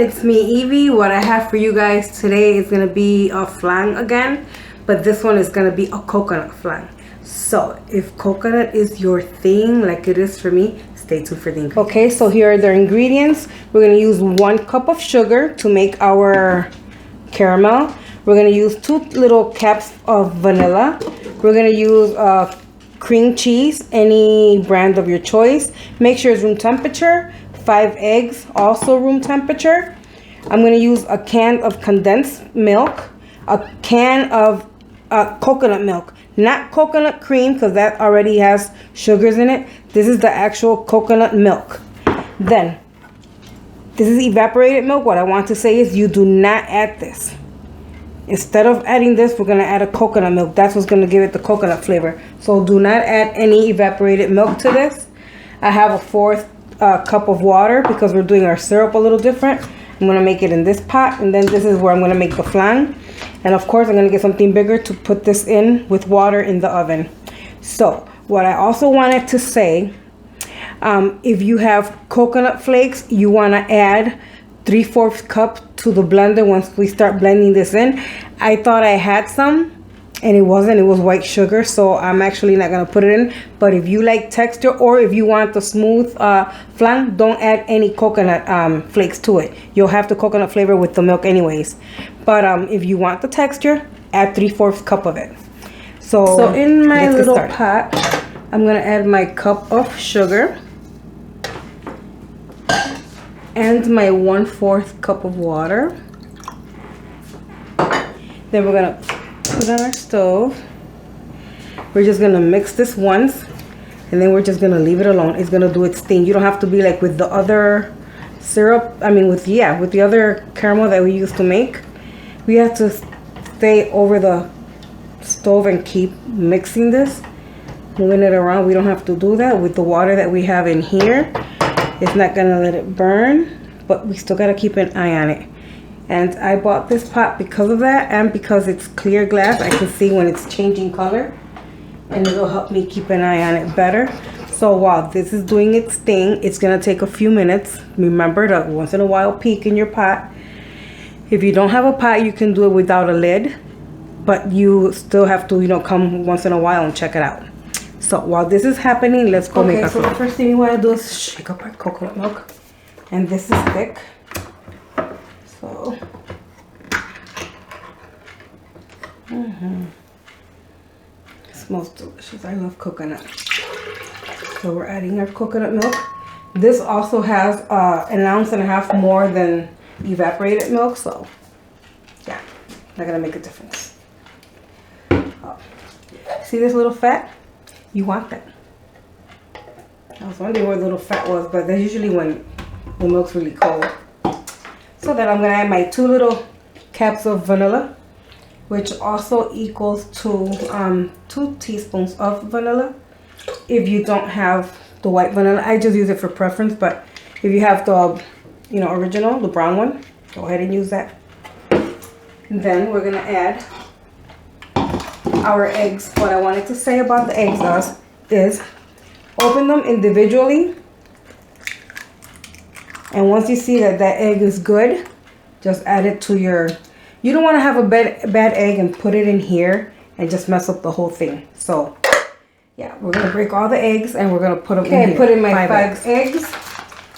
it's me, Evie. What I have for you guys today is going to be a flan again, but this one is going to be a coconut flan. So if coconut is your thing like it is for me, stay tuned for the ingredients. Okay, so here are the ingredients. We're going to use 1 cup of sugar to make our caramel. We're going to use 2 little caps of vanilla. We're going to use cream cheese, any brand of your choice. Make sure it's room temperature. 5 eggs, also room temperature. I'm going to use a can of condensed milk, a can of coconut milk, not coconut cream because that already has sugars in it. This is the actual coconut milk. Then, this is evaporated milk. What I want to say is you do not add this. Instead of adding this, we're going to add a coconut milk. That's what's going to give it the coconut flavor. So do not add any evaporated milk to this. I have a 4th cup of water because we're doing our syrup a little different. I'm going to make it in this pot, and then this is where I'm going to make the flan. And of course, I'm going to get something bigger to put this in with water in the oven. So what I also wanted to say, if you have coconut flakes, you want to add 3/4 cup to the blender once we start blending this in. I thought I had some and it wasn't. It was white sugar, so I'm actually not going to put it in. But if you like texture or if you want the smooth flan, don't add any coconut flakes to it. You'll have the coconut flavor with the milk anyways. But if you want the texture, add 3/4 cup of it. So in my little pot, I'm going to add my cup of sugar and my 1/4 cup of water. Then we're gonna put on our stove. We're just gonna mix this once, and then we're just gonna leave it alone. It's gonna do its thing. You don't have to be like with the other syrup. I mean, with the other caramel that we used to make. We have to stay over the stove and keep mixing this, moving it around. We don't have to do that with the water that we have in here. It's not gonna let it burn, but we still gotta keep an eye on it. And I bought this pot because of that, and because it's clear glass, I can see when it's changing color, and it'll help me keep an eye on it better. So while this is doing its thing, it's gonna take a few minutes. Remember to once in a while peek in your pot. If you don't have a pot, you can do it without a lid, but you still have to, come once in a while and check it out. So while this is happening, let's go make our flan. So the first thing you want to do is shake up our coconut milk. And this is thick. So it smells delicious. I love coconut. So we're adding our coconut milk. This also has 1.5 ounces more than evaporated milk, so yeah, not gonna make a difference. See this little fat? You want that. I was wondering where the little fat was, but that's usually when the milk's really cold. So then I'm going to add my 2 little caps of vanilla, which also equals to 2 teaspoons of vanilla. If you don't have the white vanilla, I just use it for preference, but if you have the original, the brown one, go ahead and use that. And then we're going to add our eggs. What I wanted to say about the eggs is open them individually, and once you see that egg is good, just add it to your, you don't want to have a bad egg and put it in here and just mess up the whole thing. So yeah, we're going to break all the eggs and we're going to put them in here. I put in my 5 eggs.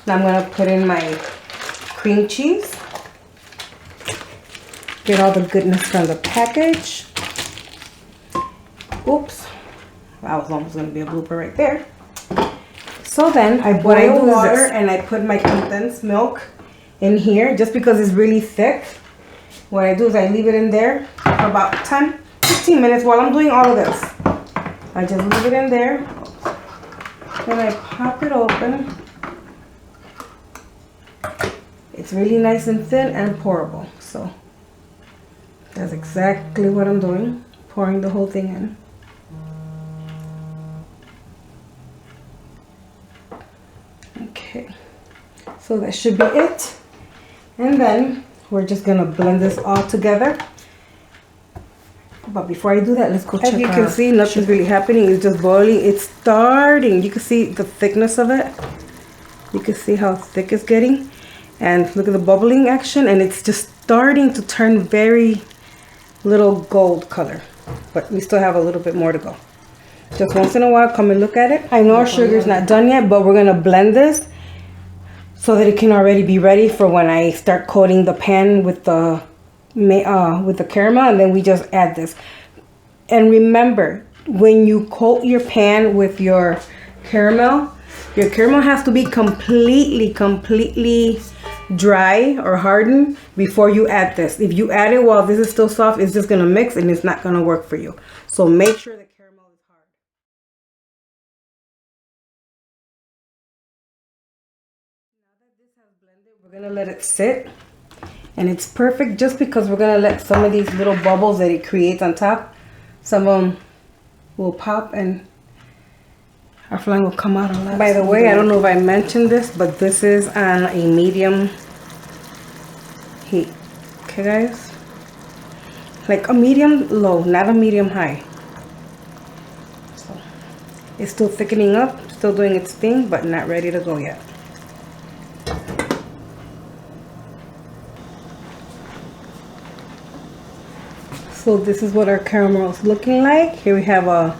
Now I'm going to put in my cream cheese, get all the goodness from the package. Oops, that was almost going to be a blooper right there. So then I boil water and I put my condensed milk in here just because it's really thick. What I do is I leave it in there for about 10-15 minutes while I'm doing all of this. I just leave it in there. Then I pop it open. It's really nice and thin and pourable. So that's exactly what I'm doing. Pouring the whole thing in. Okay, so that should be it. And then we're just gonna blend this all together. But before I do that, let's go check. As you can see, nothing's really happening. It's just boiling. It's starting. You can see the thickness of it. You can see how thick it's getting. And look at the bubbling action, and it's just starting to turn very little gold color, but we still have a little bit more to go. Just once in a while, come and look at it. I know our sugar's not done yet, but we're gonna blend this so that it can already be ready for when I start coating the pan with the caramel, and then we just add this. And remember, when you coat your pan with your caramel has to be completely dry or hardened before you add this. If you add it while this is still soft, it's just gonna mix and it's not gonna work for you. So make sure the caramel is hard. Now that this has blended, we're gonna let it sit, and it's perfect just because we're gonna let some of these little bubbles that it creates on top, some of them will pop and our flan will come out a lot. By the way, I don't know if I mentioned this, but this is on a medium heat. Okay, guys? Like a medium low, not a medium high. So it's still thickening up, still doing its thing, but not ready to go yet. So this is what our caramel is looking like. Here we have a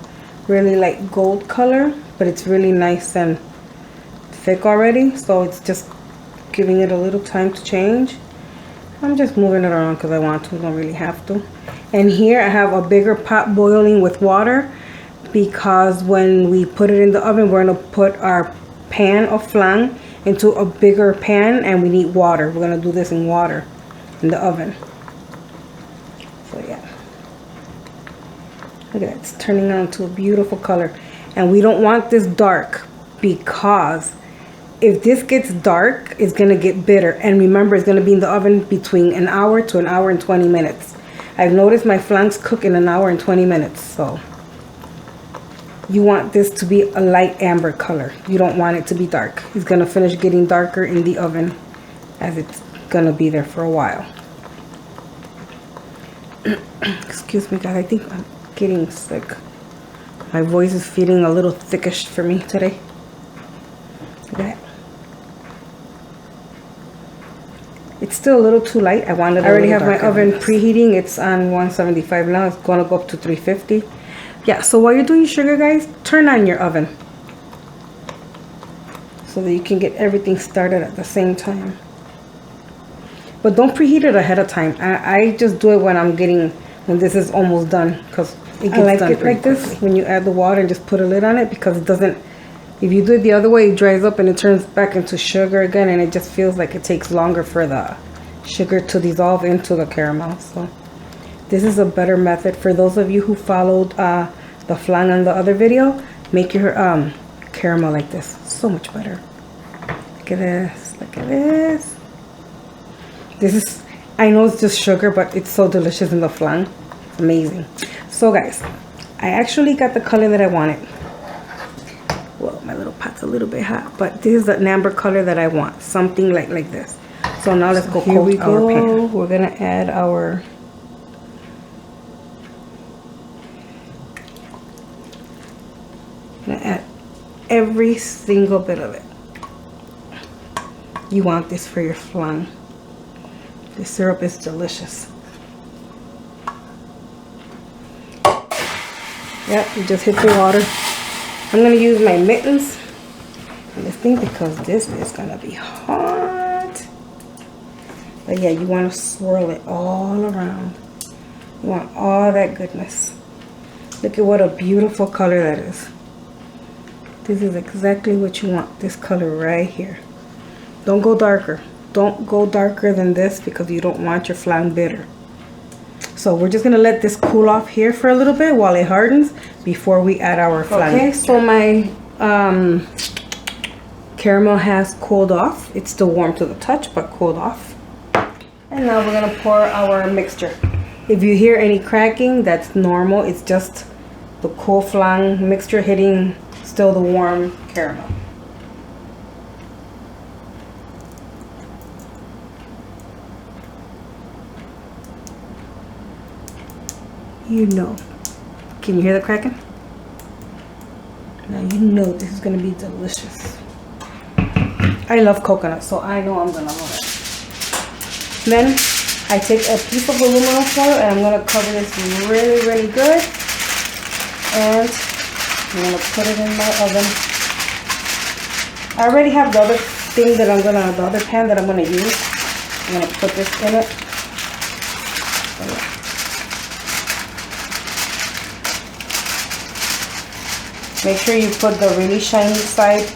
really light gold color, but it's really nice and thick already, so it's just giving it a little time to change. I'm just moving it around because I want to, don't really have to. And here I have a bigger pot boiling with water, because when we put it in the oven, we're going to put our pan of flan into a bigger pan, and we need water. We're going to do this in water in the oven. So yeah, look at that, it's turning on to a beautiful color. And we don't want this dark, because if this gets dark, it's gonna get bitter. And remember, it's gonna be in the oven between an hour to an hour and 20 minutes. I've noticed my flans cook in an hour and 20 minutes. So you want this to be a light amber color. You don't want it to be dark. It's gonna finish getting darker in the oven as it's gonna be there for a while. Excuse me, guys, I think I'm getting sick. My voice is feeling a little thickish for me today. Look at that. It's still a little too light. I already have my oven preheating. It's on 175 now. It's going to go up to 350. Yeah, so while you're doing your sugar, guys, turn on your oven so that you can get everything started at the same time. But don't preheat it ahead of time. I just do it when this is almost done, because it gets done like this when you add the water and just put a lid on it, because it doesn't, if you do it the other way, it dries up and it turns back into sugar again, and it just feels like it takes longer for the sugar to dissolve into the caramel. So this is a better method for those of you who followed the flan on the other video. Make your caramel like this, so much better. Look at this, look at this. This is, I know it's just sugar, but it's so delicious in the flan. It's amazing. So guys, I actually got the color that I wanted. Well, my little pot's a little bit hot, but this is the amber color that I want. Something like this. So now let's go coat our pan. We're gonna add our every single bit of it. You want this for your flan. The syrup is delicious. Yep, you just hit the water. I'm gonna use my mittens on this thing because this is gonna be hot. But yeah, you want to swirl it all around. You want all that goodness. Look at what a beautiful color that is. This is exactly what you want, this color right here. Don't go darker. Don't go darker than this because you don't want your flan bitter. So we're just gonna let this cool off here for a little bit while it hardens before we add our flan. Okay, so my caramel has cooled off. It's still warm to the touch, but cooled off. And now we're gonna pour our mixture. If you hear any cracking, that's normal. It's just the cool flan mixture hitting still the warm caramel. You know. Can you hear the cracking? Now you know this is gonna be delicious. I love coconut, so I know I'm gonna love it. Then I take a piece of aluminum foil and I'm going to cover this really, really good. And I'm going to put it in my oven. I already have the other thing that the other pan that I'm going to use. I'm going to put this in it. Make sure you put the really shiny side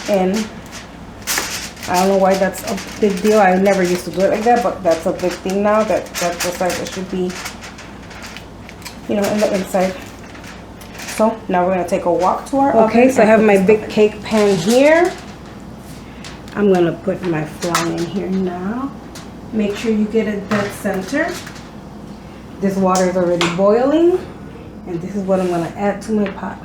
in. I don't know why that's a big deal. I never used to do it like that, but that's a big thing now. That's the side that should be, in the inside. So now we're gonna take a walk to our oven. Okay, so I have my big cake pan here. I'm gonna put my flan in here now. Make sure you get it dead center. This water is already boiling, and this is what I'm gonna add to my pot.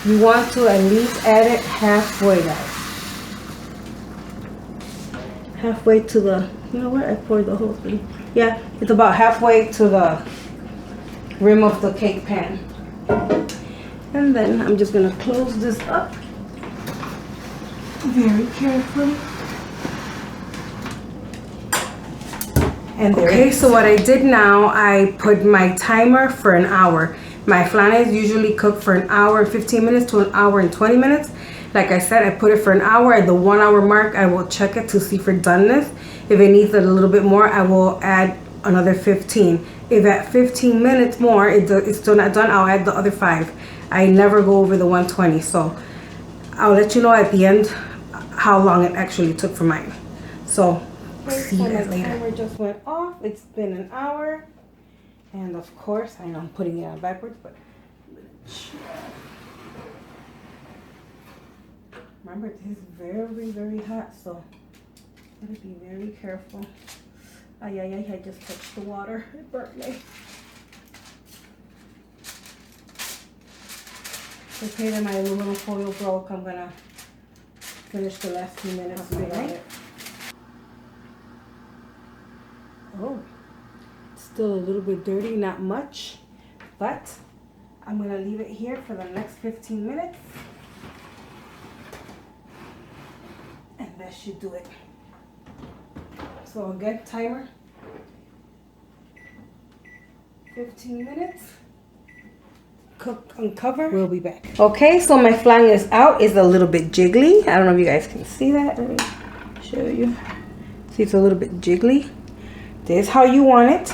You want to at least add it halfway, guys. Halfway to the, you know what? I poured the whole thing. Yeah, it's about halfway to the rim of the cake pan. And then I'm just gonna close this up very carefully. And there okay, so what I did now, I put my timer for an hour. My flan is usually cooked for an hour and 15 minutes to an hour and 20 minutes. Like I said, I put it for an hour. At the 1 hour mark, I will check it to see for doneness. If it needs a little bit more, I will add another 15. If at 15 minutes more, it's still not done, I'll add the other 5. I never go over the 120. So I'll let you know at the end how long it actually took for mine. So see you guys later. The timer just went off. It's been an hour. And of course, I know I'm putting it on backwards, but remember, this is very, very hot, so gotta be very careful. Ay, ay, ay, I just touched the water. It burnt me. Okay, then my aluminum foil broke. I'm gonna finish the last few minutes without it. Oh. Still a little bit dirty, not much, but I'm gonna leave it here for the next 15 minutes, and that should do it. So again, timer 15 minutes, cook, uncover, we'll be back. Okay, so my flan is out. It's a little bit jiggly. I don't know if you guys can see that. Let me show you. See, it's a little bit jiggly. This is how you want it.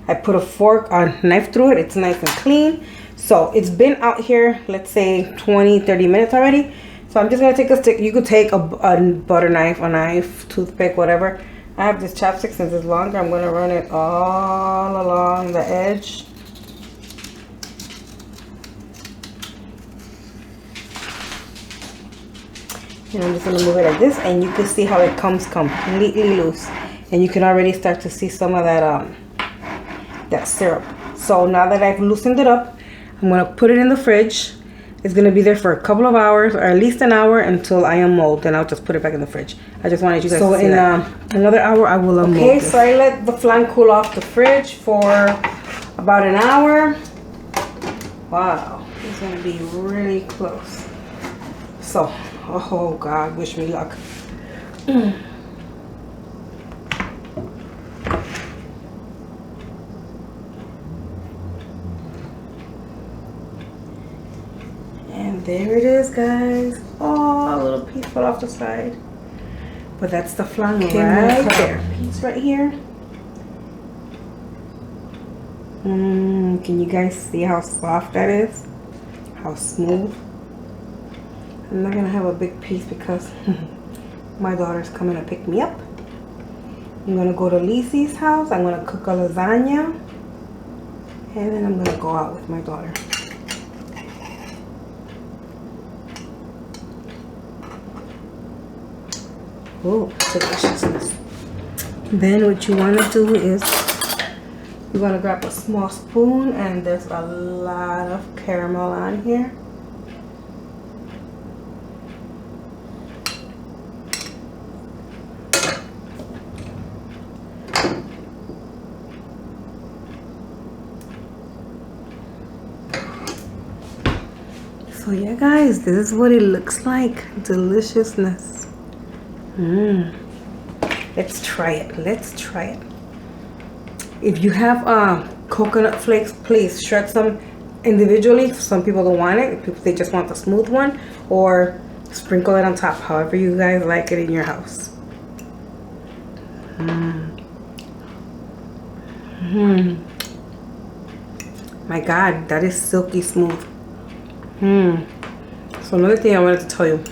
I put a fork or knife through it. It's nice and clean. So it's been out here, let's say 20-30 minutes already. So I'm just gonna take a stick. You could take a butter knife, a knife, toothpick, whatever. I have this chopstick since it's longer. I'm gonna run it all along the edge. And I'm just gonna move it like this, and you can see how it comes completely loose. And you can already start to see some of that that syrup. So now that I've loosened it up, I'm gonna put it in the fridge. It's gonna be there for a couple of hours, or at least an hour, until I unmold. Then I'll just put it back in the fridge. I just wanted you guys to see that. So in another hour, I will unmold. Okay, so I let the flan cool off the fridge for about an hour. Wow, it's gonna be really close. So, oh God, wish me luck. And there it is, guys. Oh, a little piece fell off the side. But that's the flan right there. Piece right here. Can you guys see how soft that is? How smooth? I'm not gonna have a big piece because my daughter's coming to pick me up. I'm gonna go to Lisi's house. I'm gonna cook a lasagna. And then I'm gonna go out with my daughter. Oh, deliciousness. Then what you want to do is you're going to grab a small spoon, and there's a lot of caramel on here. So yeah guys, this is what it looks like. Deliciousness. Let's try it. Let's try it. If you have coconut flakes, please shred some individually. Some people don't want it. They just want the smooth one, or sprinkle it on top, however you guys like it in your house. My God, that is silky smooth. So another thing I wanted to tell you,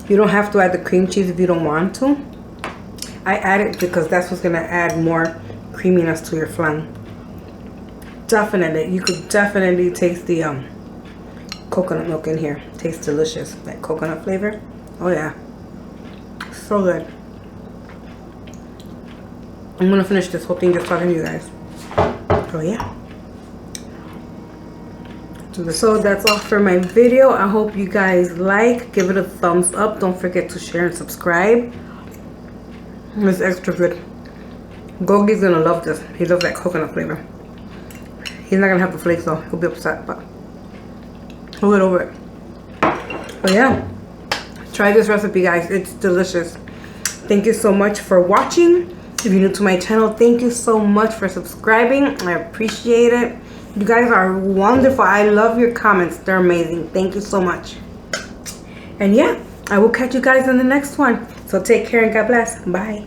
you don't have to add the cream cheese if you don't want to. I add it because that's what's gonna add more creaminess to your flan. Definitely, you could definitely taste the coconut milk in here. Tastes delicious, that coconut flavor. Oh yeah, so good. I'm gonna finish this whole thing just talking to you guys. Oh yeah. So that's all for my video. I hope you guys like. Give it a thumbs up. Don't forget to share and subscribe. It's extra good. Gogi's gonna love this. He loves that coconut flavor. He's not gonna have the flakes though. He'll be upset, but he'll get over it. But yeah, try this recipe, guys. It's delicious. Thank you so much for watching. If you're new to my channel, thank you so much for subscribing. I appreciate it. You guys are wonderful. I love your comments. They're amazing. Thank you so much. And yeah, I will catch you guys in the next one. So take care and God bless. Bye.